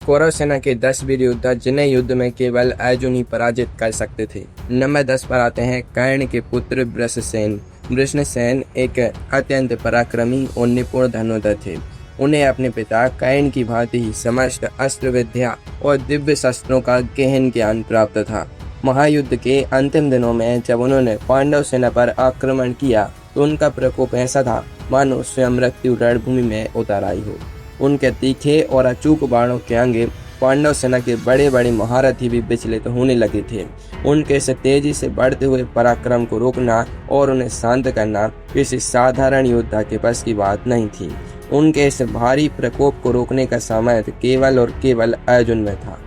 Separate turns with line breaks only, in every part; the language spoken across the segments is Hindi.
कौरव सेना के 10 वीर योद्धा जिन्हें युद्ध में केवल अर्जुन ही पराजित कर सकते थे। नंबर 10 पर आते हैं कर्ण के पुत्र वृषसेन। वृषसेन एक अत्यंत पराक्रमी और निपुण धनुर्धर थे। उन्हें अपने पिता कर्ण की भांति ही समस्त अस्त्र विद्या और दिव्य शस्त्रों का गहन ज्ञान प्राप्त था। महायुद्ध के अंतिम दिनों में जब उन्होंने पांडव सेना पर आक्रमण किया तो उनका प्रकोप ऐसा था मानो स्वयं मृत्यु रणभूमि में उतर आई हो। उनके तीखे और अचूक बाणों के आगे पांडव सेना के बड़े बड़े महारथी भी विचलित होने लगे थे। उनके इस तेजी से बढ़ते हुए पराक्रम को रोकना और उन्हें शांत करना किसी साधारण योद्धा के बस की बात नहीं थी। उनके इस भारी प्रकोप को रोकने का सामर्थ्य केवल और केवल अर्जुन में था।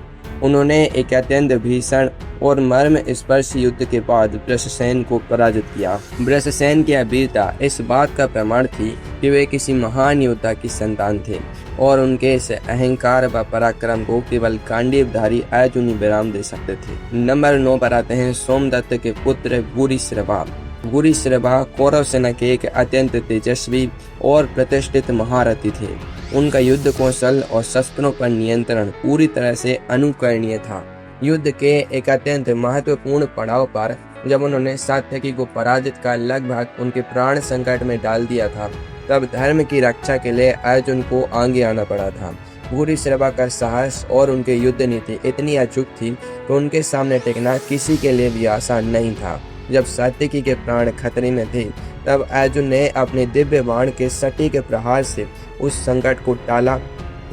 उन्होंने एक अत्यंत भीषण और मर्म स्पर्शी युद्ध के बाद वृषसेन को पराजित किया। वृषसेन की वीरता इस बात का प्रमाण थी कि वे किसी महान योद्धा की संतान थे और उनके इस अहंकार व पराक्रम को केवल गांडीवधारी अर्जुन ही विराम दे सकते थे। नंबर 9 पर आते हैं सोमदत्त के पुत्र भूरिश्रवा। भूरिश्रवा कौरव सेना के एक अत्यंत तेजस्वी और प्रतिष्ठित महारथी थे। उनका युद्ध कौशल और शस्त्रों पर नियंत्रण पूरी तरह से अनुकरणीय था। युद्ध के एक अत्यंत महत्वपूर्ण पड़ाव पर जब उन्होंने सात्यकी को पराजित कर लगभग उनके प्राण संकट में डाल दिया था, तब धर्म की रक्षा के लिए अर्जुन को आगे आना पड़ा था। भूरिश्रवा का साहस और उनके युद्ध नीति इतनी अचूक थी कि उनके सामने टिकना किसी के लिए भी आसान नहीं था। जब सात्यकी के प्राण खतरे में थे, तब अर्जुन ने अपने दिव्य बाण के सटीक प्रहार से उस संकट को टाला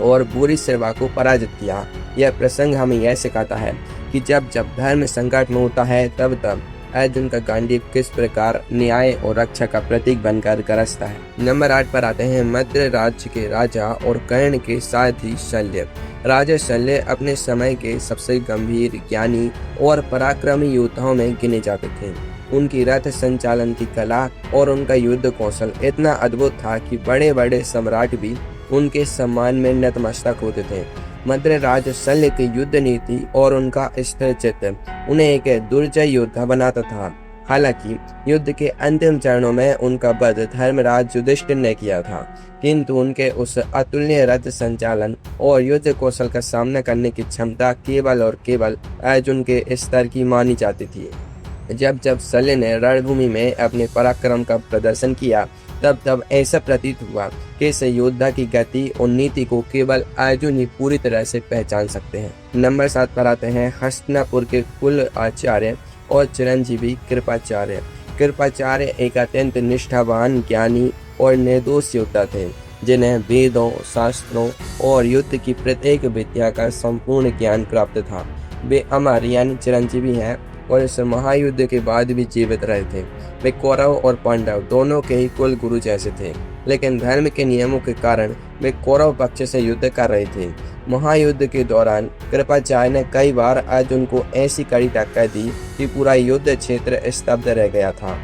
और भूरिश्रवा को पराजित किया। यह प्रसंग हमें यह सिखाता है कि जब जब धर्म संकट में होता है, तब तब अर्जुन का गांडीव किस प्रकार न्याय और रक्षा का प्रतीक बनकर गरजता है। नंबर 8 पर आते हैं मद्र राज्य के राजा और कर्ण के सारथी शल्य। राजा शल्य अपने समय के सबसे गंभीर, ज्ञानी और पराक्रमी योद्धाओं में गिने जाते थे। उनकी रथ संचालन की कला और उनका युद्ध कौशल इतना अद्भुत था कि बड़े बड़े सम्राट भी उनके सम्मान में नतमस्तक होते थे। मद्र राज शल्य की युद्ध नीति और उनका स्थिर चित्त उन्हें एक दुर्जय योद्धा बनाता था। हालांकि युद्ध के अंतिम चरणों में उनका वध धर्मराज युधिष्ठिर ने किया था, किंतु उनके उस अतुलनीय रथ संचालन और युद्ध कौशल का सामना करने की क्षमता केवल और केवल अर्जुन के स्तर की मानी जाती थी। जब जब शल्य ने रणभूमि में अपने पराक्रम का प्रदर्शन किया, तब तब ऐसा प्रतीत हुआ कि इस योद्धा की गति और नीति को केवल अर्जुन ही पूरी तरह से पहचान सकते हैं। नंबर 7 पर आते हैं हस्तिनापुर के कुल आचार्य और चिरंजीवी कृपाचार्य। कृपाचार्य एक अत्यंत निष्ठावान, ज्ञानी और निर्दोष योद्धा थे, जिन्हें वेदों, शास्त्रों और युद्ध की प्रत्येक विद्या का संपूर्ण ज्ञान प्राप्त था। वे अमर यानी चिरंजीवी हैं और इस महायुद्ध के बाद भी जीवित रहे थे। वे कौरव और पांडव दोनों के ही कुल गुरु जैसे थे, लेकिन धर्म के नियमों के कारण वे कौरव पक्ष से युद्ध कर रहे थे। महायुद्ध के दौरान कृपाचार्य ने कई बार अर्जुन को ऐसी कड़ी टक्कर दी कि पूरा युद्ध क्षेत्र स्तब्ध रह गया था।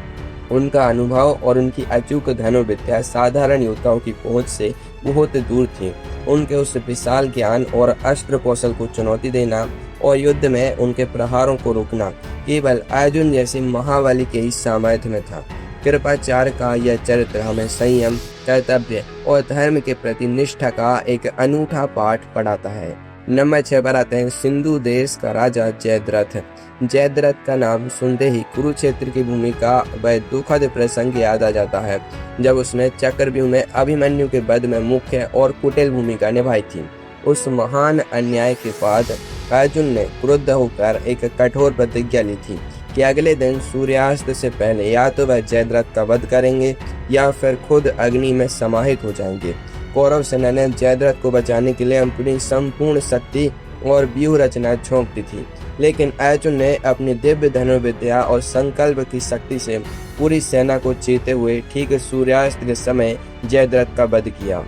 उनका अनुभव और उनकी अचूक धनुर्विद्या साधारण योद्धाओं की पहुंच से बहुत दूर थी। उनके उस विशाल ज्ञान और अस्त्र कौशल को चुनौती देना और युद्ध में उनके प्रहारों को रोकना केवल अर्जुन जैसे महाबली के ही सामर्थ्य में था। कृपाचार्य का यह चरित्र हमें संयम, कर्तव्य और धर्म के प्रति निष्ठा का एक अनूठा पाठ पढ़ाता है। नंबर 6 पर आते हैं सिंधु देश का राजा जयद्रथ। जयद्रथ का नाम सुनते ही कुरुक्षेत्र की भूमि का वह दुखद प्रसंग याद आ जाता है, जब उसने चक्रव्यूह में अभिमन्यु के वध में मुख्य और कुटिल भूमिका निभाई थी। उस महान अन्याय के बाद अर्जुन ने क्रुद्ध होकर एक कठोर प्रतिज्ञा ली थी कि अगले दिन सूर्यास्त से पहले या तो वह जयद्रथ का वध करेंगे या फिर खुद अग्नि में समाहित हो जाएंगे। कौरव सेना ने जयद्रथ को बचाने के लिए अपनी संपूर्ण शक्ति और व्यूह रचना झोंक दी थी, लेकिन अर्जुन ने अपनी दिव्य धनुर्विद्या और संकल्प की शक्ति से पूरी सेना को जीते हुए ठीक सूर्यास्त के समय जयद्रथ का वध किया।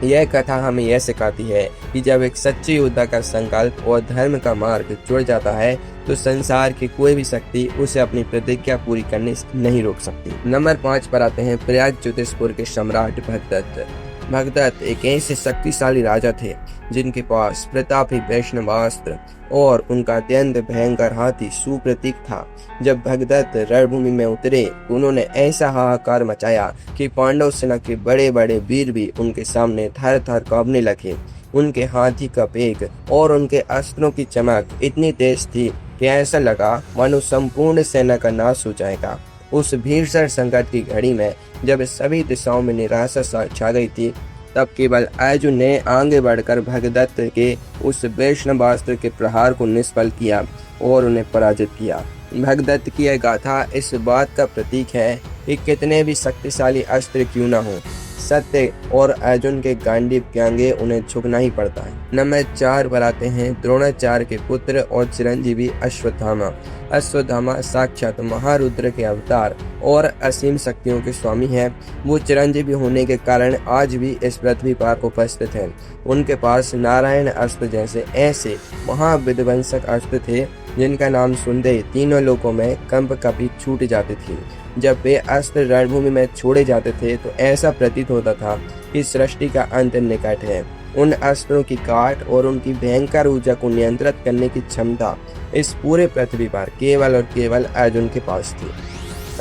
यह कथा हमें यह सिखाती है कि जब एक सच्चे योद्धा का संकल्प और धर्म का मार्ग जुड़ जाता है, तो संसार की कोई भी शक्ति उसे अपनी प्रतिज्ञा पूरी करने से नहीं रोक सकती। नंबर 5 पर आते हैं प्रयाग ज्योतिषपुर के सम्राट भगदत्त। भगदत्त एक ऐसे शक्तिशाली राजा थे जिनके पास प्रतापी वैष्णवास्त्र और उनका अत्यंत भयंकर हाथी सुप्रतीक था। जब भगदत्त रणभूमि में उतरे, उन्होंने ऐसा हाहाकार मचाया कि पांडव सेना के बड़े बड़े वीर भी उनके सामने थर थर कांपने लगे। उनके हाथी का वेग और उनके अस्त्रों की चमक इतनी तेज थी कि ऐसा लगा मानो संपूर्ण सेना का नाश हो जाएगा। उस भीषण संकट की घड़ी में जब सभी दिशाओं में निराशा छा गई थी, तब केवल अर्जुन ने आगे बढ़कर भगदत्त के उस वैष्णवास्त्र के प्रहार को निष्फल किया और उन्हें पराजित किया। भगदत्त की यह गाथा इस बात का प्रतीक है कि कितने भी शक्तिशाली अस्त्र क्यों न हो, सत्य और अर्जुन के गांडीव के आगे उन्हें झुकना ही पड़ता है। नंबर 4 पर आते हैं द्रोणाचार्य के पुत्र और चिरंजीवी अश्वत्थामा। अश्वत्थामा साक्षात महारुद्र के अवतार और असीम शक्तियों के स्वामी हैं। वो चिरंजीवी होने के कारण आज भी इस पृथ्वी पर उपस्थित हैं। उनके पास नारायण अस्त्र जैसे ऐसे महाविध्वंसक अस्त्र थे जिनका नाम सुनते ही तीनों लोकों में कंप कपी छूट जाती थी। जब वे अस्त्र रणभूमि में छोड़े जाते थे तो ऐसा प्रतीत होता था कि सृष्टि का अंत निकट है। उन अस्त्रों की काट और उनकी भयंकर ऊर्जा को नियंत्रित करने की क्षमता इस पूरे पृथ्वी पर केवल और केवल अर्जुन के पास थी।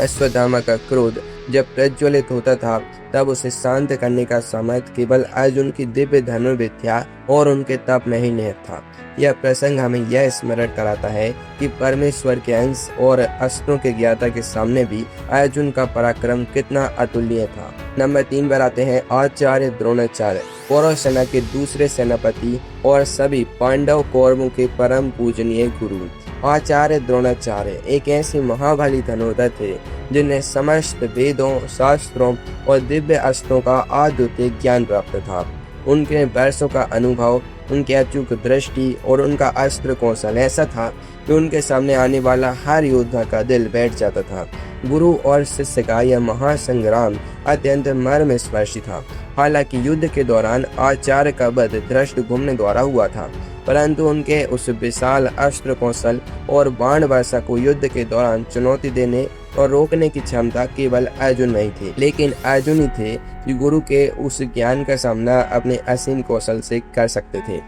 अश्वत्थामा का क्रोध जब प्रज्वलित होता था तब उसे शांत करने का सामर्थ्य केवल अर्जुन की दिव्य धनुर्विद्या और उनके तप में ही निहित था। यह प्रसंग हमें यह स्मरण कराता है कि परमेश्वर के अंश और अस्त्रों के ज्ञाता के सामने भी अर्जुन का पराक्रम कितना अतुल्य था। नंबर 3 पर आते हैं आचार्य द्रोणाचार्य, कौरव सेना के दूसरे सेनापति और सभी पांडव कौरवों के परम पूजनीय गुरु। आचार्य द्रोणाचार्य एक ऐसे महाबली धनुर्धर थे जिन्हें समस्त वेदों, शास्त्रों और दिव्य अस्त्रों का अद्वितीय ज्ञान प्राप्त था। उनके वर्षों का अनुभव, उनकी अचूक दृष्टि और उनका अस्त्र कौशल ऐसा था कि उनके सामने आने वाला हर योद्धा का दिल बैठ जाता था। गुरु और शिष्य का यह महासंग्राम अत्यंत मर्मस्पर्शी था। हालांकि युद्ध के दौरान आचार्य का वध धृष्टद्युम्न द्वारा हुआ था, परंतु उनके उस विशाल अस्त्र कौशल और बाण वर्षा को युद्ध के दौरान चुनौती देने और रोकने की क्षमता केवल अर्जुन में ही थी। लेकिन अर्जुन ही थे जो गुरु के उस ज्ञान का सामना अपने असीम कौशल से कर सकते थे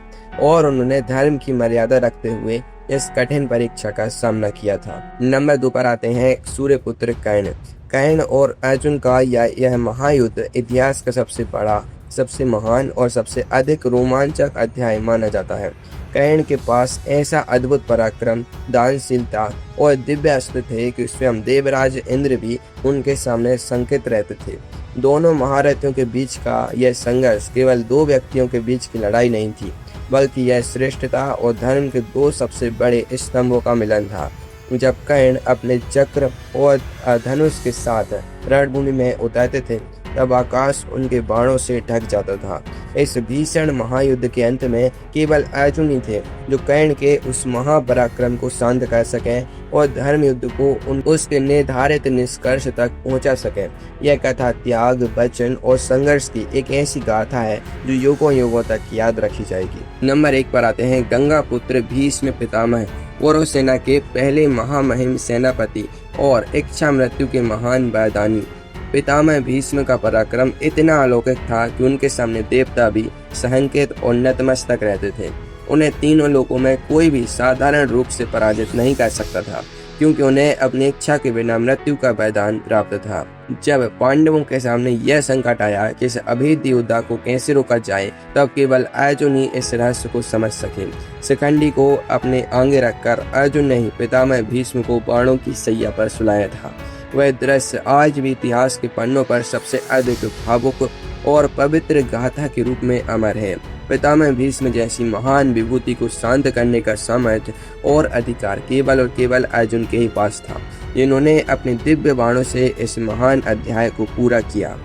और उन्होंने धर्म की मर्यादा रखते हुए इस कठिन परीक्षा का सामना किया था। नंबर 2 पर आते हैं सूर्यपुत्र कर्ण। कर्ण और अर्जुन का यह महायुद्ध इतिहास का सबसे बड़ा, सबसे महान और सबसे अधिक रोमांचक अध्याय माना जाता है। कर्ण के पास ऐसा अद्भुत पराक्रम, दानशीलता और दिव्य अस्त्र थे कि स्वयं देवराज इंद्र भी उनके सामने संकित रहते थे। दोनों महारथियों के बीच का यह संघर्ष केवल 2 व्यक्तियों के बीच की लड़ाई नहीं थी, बल्कि यह श्रेष्ठता और धर्म के 2 सबसे बड़े स्तंभों का मिलन था। जब कर्ण अपने चक्र और धनुष के साथ रणभूमि में उतरते थे तब आकाश उनके बाणों से ढक जाता था। इस भीषण महायुद्ध के अंत में केवल अर्जुन ही थे जो कर्ण के उस महापराक्रम को शांत कर सकें और धर्म युद्ध को उसके निर्धारित निष्कर्ष तक पहुंचा सकें। यह कथा त्याग, वचन और संघर्ष की एक ऐसी गाथा है जो युगों युगों तक याद रखी जाएगी। नंबर 1 पर आते हैं गंगा पुत्र भीष्म पितामह, कौरव सेना के पहले महामहिम सेनापति और इच्छा मृत्यु के महान वरदानी। पितामह भीष्म का पराक्रम इतना अलौकिक था कि उनके सामने देवता भी सहंकित और नतमस्तक रहते थे। उन्हें तीनों लोकों में कोई भी साधारण रूप से पराजित नहीं कर सकता था, क्योंकि उन्हें अपनी इच्छा के बिना मृत्यु का वरदान प्राप्त था। जब पांडवों के सामने यह संकट आया कि इस अभेद्य योद्धा को कैसे रोका जाए, तब केवल अर्जुन ही इस रहस्य को समझ सके। शिखंडी को अपने आगे रखकर अर्जुन ने ही पितामह भीष्म को बाणों की सैया पर सुलाया था। वह दृश्य आज भी इतिहास के पन्नों पर सबसे अधिक भावुक और पवित्र गाथा के रूप में अमर है। पितामह भीष्म जैसी महान विभूति को शांत करने का सामर्थ्य और अधिकार केवल और केवल अर्जुन के ही पास था, जिन्होंने अपने दिव्य बाणों से इस महान अध्याय को पूरा किया।